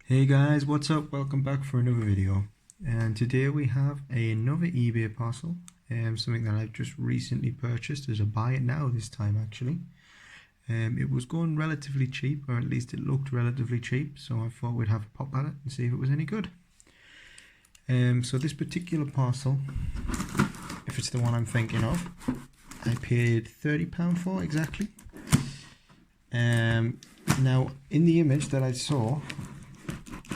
Hey guys, what's up? Welcome back for another video. And today we have another eBay parcel, something that I've just recently purchased as a buy it now this time actually. It was going relatively cheap, or at least it looked relatively cheap, so I thought we'd have a pop at it and see if it was any good. So this particular parcel, if it's the one I'm thinking of, I paid £30 for exactly. Now in the image that I saw,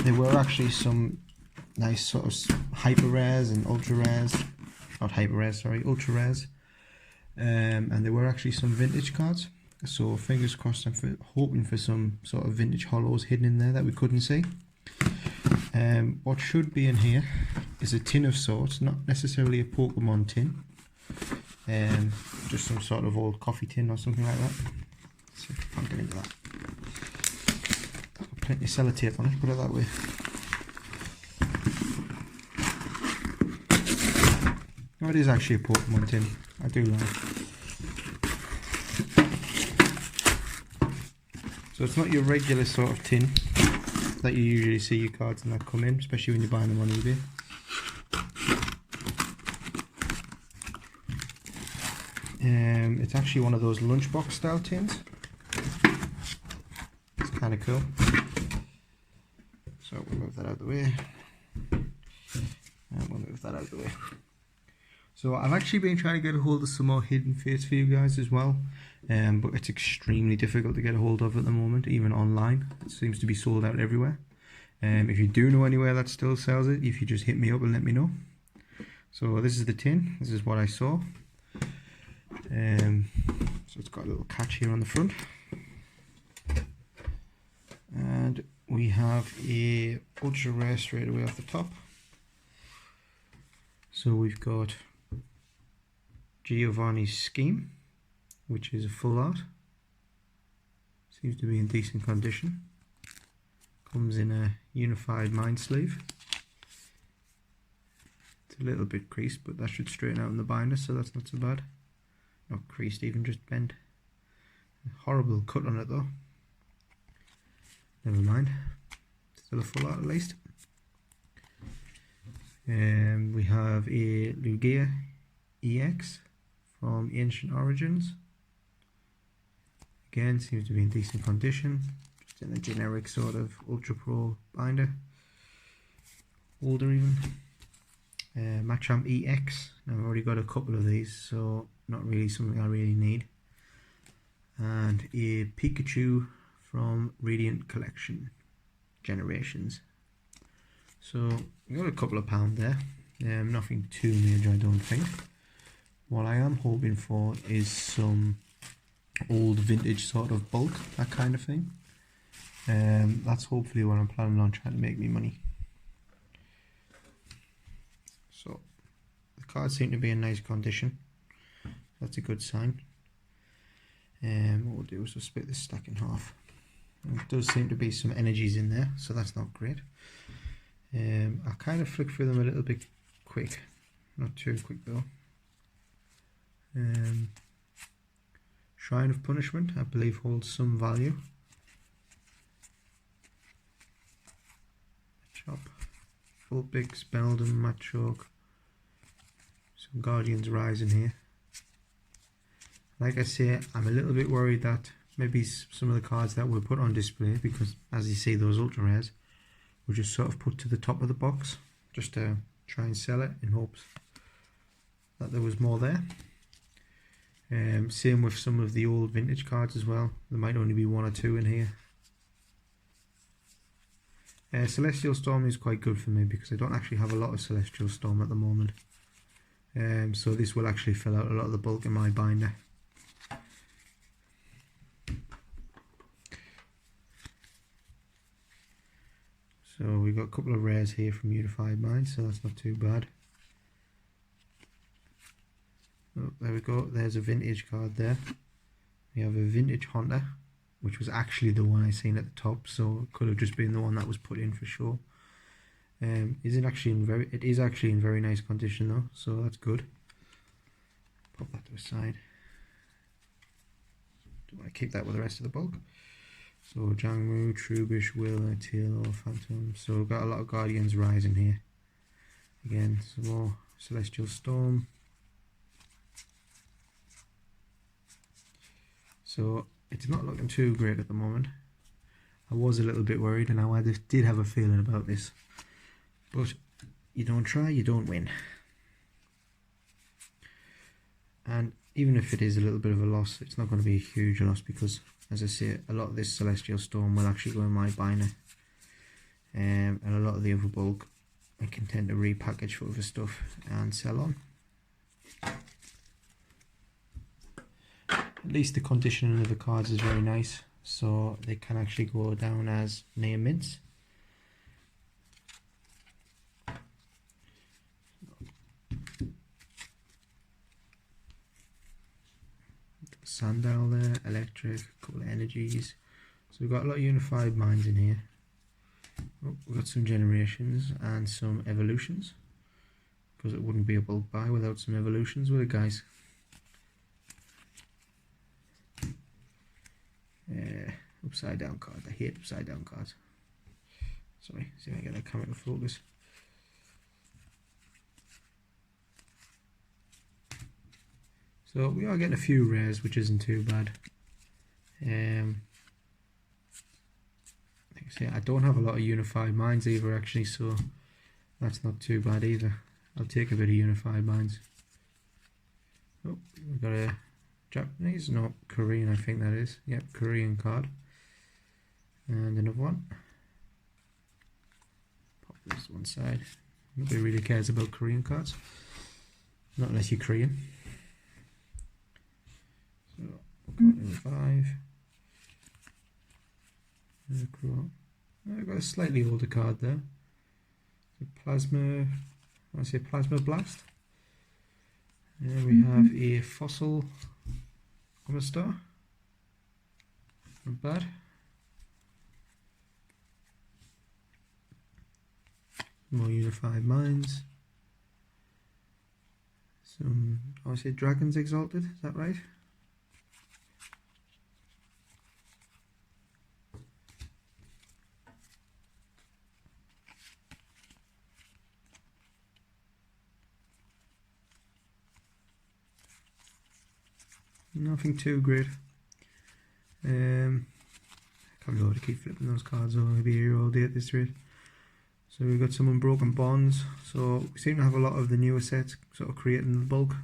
there were actually some nice sort of hyper rares and ultra rares, not hyper rares, sorry, ultra rares, and there were actually some vintage cards. So fingers crossed, I'm hoping for some sort of vintage hollows hidden in there that we couldn't see. What should be in here is a tin of sorts, not necessarily a Pokemon tin, just some sort of old coffee tin or something like that. Let's see if I can get into that. Got plenty of sellotape on it, put it that way. Oh, it is actually a Pokemon tin. I do like. So it's not your regular sort of tin that you usually see your cards and that come in, especially when you're buying them on eBay. It's actually one of those lunchbox style tins. It's kind of cool. So we'll move that out of the way. And we'll move that out of the way. So I've actually been trying to get a hold of some more hidden fates for you guys as well, but it's extremely difficult to get a hold of at the moment, even online. It seems to be sold out everywhere. If you do know anywhere that still sells it, if you just hit me up and let me know. So this is the tin, this is what I saw. So it's got a little catch here on the front. And we have a ultra rare straight away off the top. So we've got Giovanni's Scheme, which is a full art. Seems to be in decent condition. Comes in a unified mind sleeve. It's a little bit creased, but that should straighten out in the binder, so that's not so bad. Not creased, even just bent. A horrible cut on it though. Never mind. Still a full art at least. We have a Lugia EX from Ancient Origins. Again, seems to be in decent condition. Just in a generic sort of Ultra Pro binder. Older even. Machamp EX. Now I've already got a couple of these, so not really something I really need. And a Pikachu from Radiant Collection Generations. So we got a couple of pounds there. Nothing too major, I don't think. What I am hoping for is some old vintage sort of bulk, that kind of thing. That's hopefully what I'm planning on trying to make me money. So the cards seem to be in nice condition. That's a good sign. What we'll do is we'll split this stack in half. There does seem to be some energies in there, so that's not great. I'll kind of flick through them a little bit quick, not too quick though. Shrine of Punishment, I believe, holds some value. Chop, Vulpix, Beldum, Machoke, some Guardian's Rise in here. Like I say, I'm a little bit worried that maybe some of the cards that were put on display, because as you see, those ultra rares were just sort of put to the top of the box just to try and sell it in hopes that there was more there. Same with some of the old vintage cards as well. There might only be one or two in here. Celestial Storm is quite good for me because I don't actually have a lot of Celestial Storm at the moment. So this will actually fill out a lot of the bulk in my binder. So we've got a couple of rares here from Unified Mind, so that's not too bad. Oh, there we go, there's a vintage card there. We have a vintage Hunter, which was actually the one I seen at the top, so it could have just been the one that was put in for sure. It is actually in very nice condition though, so that's good. Pop that to the side. Don't want to keep that with the rest of the bulk. So Jangmu, Trubish, Will, Teal, Phantom. So we've got a lot of Guardians Rising here. Again, some more Celestial Storm. So it's not looking too great at the moment. I was a little bit worried, and I did have a feeling about this. But you don't try, you don't win. And even if it is a little bit of a loss, it's not going to be a huge loss because, as I say, a lot of this Celestial Storm will actually go in my binder. And a lot of the other bulk I can tend to repackage for other stuff and sell on. At least the conditioning of the cards is very nice, so they can actually go down as near mints. Sandal there, electric, a couple of energies. So we've got a lot of unified minds in here. Oh, we've got some generations and some evolutions, because it wouldn't be a bulk buy without some evolutions, would it, guys? Upside down card. I hate upside down cards. Sorry, see if I can get that camera to focus. So we are getting a few rares, which isn't too bad. Like I say, I don't have a lot of unified minds either, actually, so that's not too bad either. I'll take a bit of unified minds. Oh, we've got a Japanese, no, Korean, I think that is. Yep, Korean card. And another one. Pop this to one side. Nobody really cares about Korean cards. Not unless you're Korean. So, we've got number 5. I've got a slightly older card there. So Plasma, I say Plasma Blast. And we have a Fossil on a star. Not bad. More unified minds. Some, I say Dragons Exalted, is that right? Nothing too great. I can't be able to keep flipping those cards over. I'll be here all day at this rate. So we've got some Unbroken Bonds. So we seem to have a lot of the newer sets sort of creating the bulk.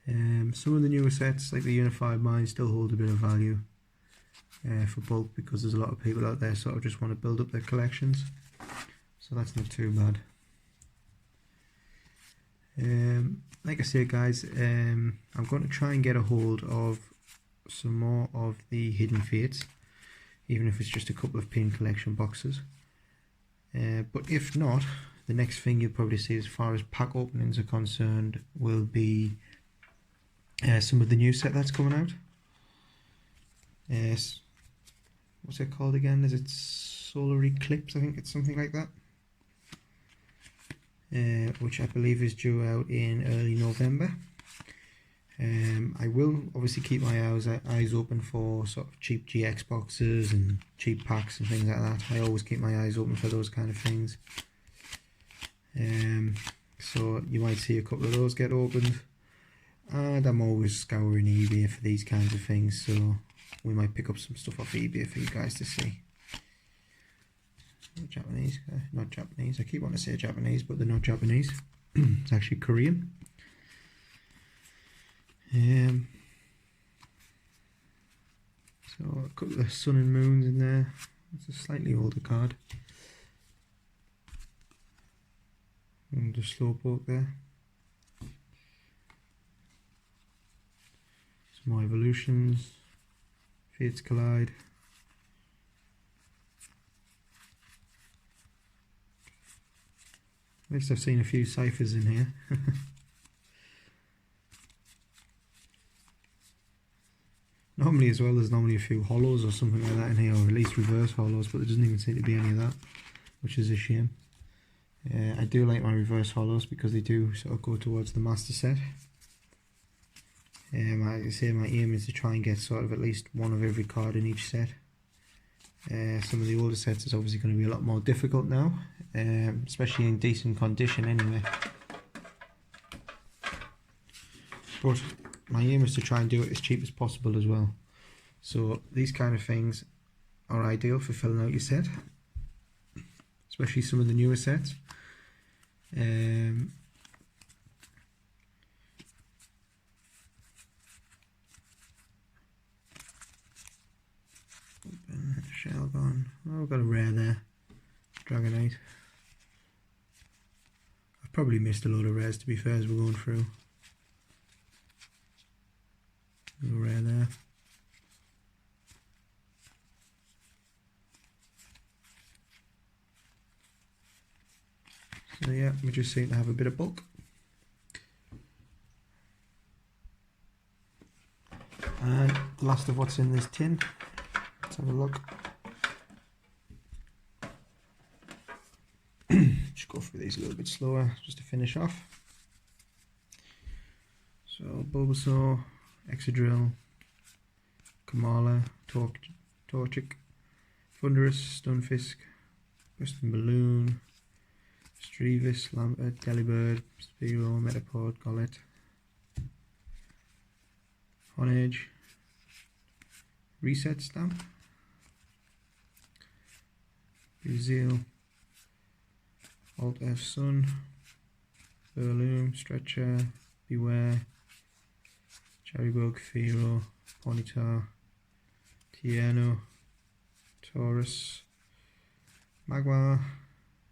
Some of the newer sets, like the Unified Mind, still hold a bit of value for bulk, because there's a lot of people out there sort of just want to build up their collections. So that's not too bad. Like I say, guys, I'm going to try and get a hold of some more of the Hidden Fates, even if it's just a couple of pin collection boxes. But if not, the next thing you'll probably see as far as pack openings are concerned will be some of the new set that's coming out. What's it called again? Is it Solar Eclipse? I think it's something like that. Which I believe is due out in early November. I will obviously keep my eyes open for sort of cheap GX boxes and cheap packs and things like that. I always keep my eyes open for those kind of things. So you might see a couple of those get opened. And I'm always scouring eBay for these kinds of things, so we might pick up some stuff off eBay for you guys to see. Japanese, not Japanese. I keep wanting to say Japanese, but they're not Japanese. It's actually Korean. So a couple of Sun and Moons in there. It's a slightly older card. And the Slowpoke there. Some more Evolutions. Fates Collide. At least I've seen a few ciphers in here. Normally as well, there's normally a few hollows or something like that in here, or at least reverse hollows, but there doesn't even seem to be any of that, which is a shame. I do like my reverse hollows because they do sort of go towards the master set. Like I say, my aim is to try and get sort of at least one of every card in each set. Some of the older sets is obviously going to be a lot more difficult now, especially in decent condition anyway. But my aim is to try and do it as cheap as possible as well. So these kind of things are ideal for filling out your set, especially some of the newer sets. Open, shell gone. Oh, we've got a rare there. Dragonite. I've probably missed a load of rares to be fair as we're going through. A rare there. So yeah, we just seem to have a bit of bulk. And the last of what's in this tin. Let's have a look. Just go through these a little bit slower just to finish off. So Bulbasaur, Excadrill, Kamala, Torchic, Thundurus, Stunfisk, Western Balloon, Strevis, Lampert, Delibird, Spearow, Metapod, Golett, Honedge, Reset Stamp, Brazil, Alt F Sun, Burloom, Stretcher, Beware, Cherrybug, Fearow, Ponyta, Tierno, Taurus, Magmar,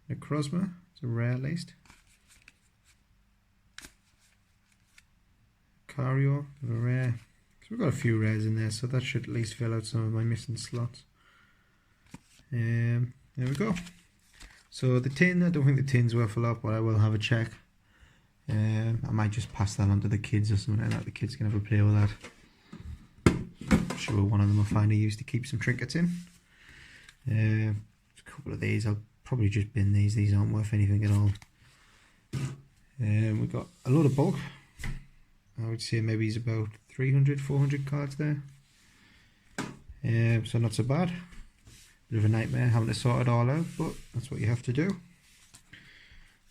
Necrozma, it's a rare at least, Cario, a rare. So we've got a few rares in there, so that should at least fill out some of my missing slots. There we go. So the tin, I don't think the tin's worth a lot, but I will have a check. I might just pass that on to the kids or something like that. The kids can have a play with that. I'm sure one of them will find a use to keep some trinkets in. A couple of these, I'll probably just bin these. These aren't worth anything at all. We've got a lot of bulk. I would say maybe it's about 300, 400 cards there. So not so bad. Bit of a nightmare having to sort it all out, but that's what you have to do.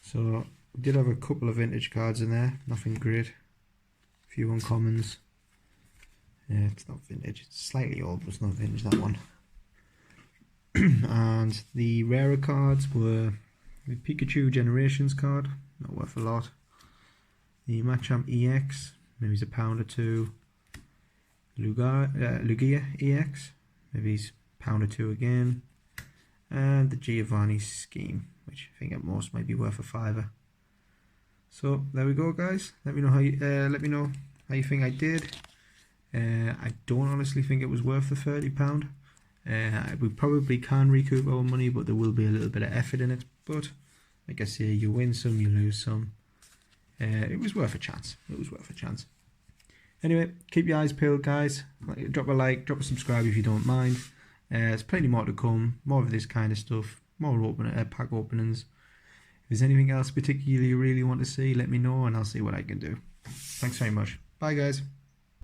So we did have a couple of vintage cards in there, nothing great. A few uncommons. It's not vintage, it's slightly old, but it's not vintage, that one. And the rarer cards were the Pikachu Generations card, not worth a lot. The Machamp EX, maybe it's £1 or £2. Lugia EX, maybe it's £1 or £2 again. And the Giovanni Scheme, which I think at most might be worth a £5. So there we go, guys. Let me know how you think I did. I don't honestly think it was worth the £30. We probably can recoup our money, but there will be a little bit of effort in it. But like I say, you win some, you lose some. It was worth a chance. It was worth a chance. Anyway, keep your eyes peeled, guys. Drop a like, drop a subscribe if you don't mind. There's plenty more to come. More of this kind of stuff. More pack openings. If there's anything else particularly you really want to see, let me know and I'll see what I can do. Thanks very much. Bye, guys.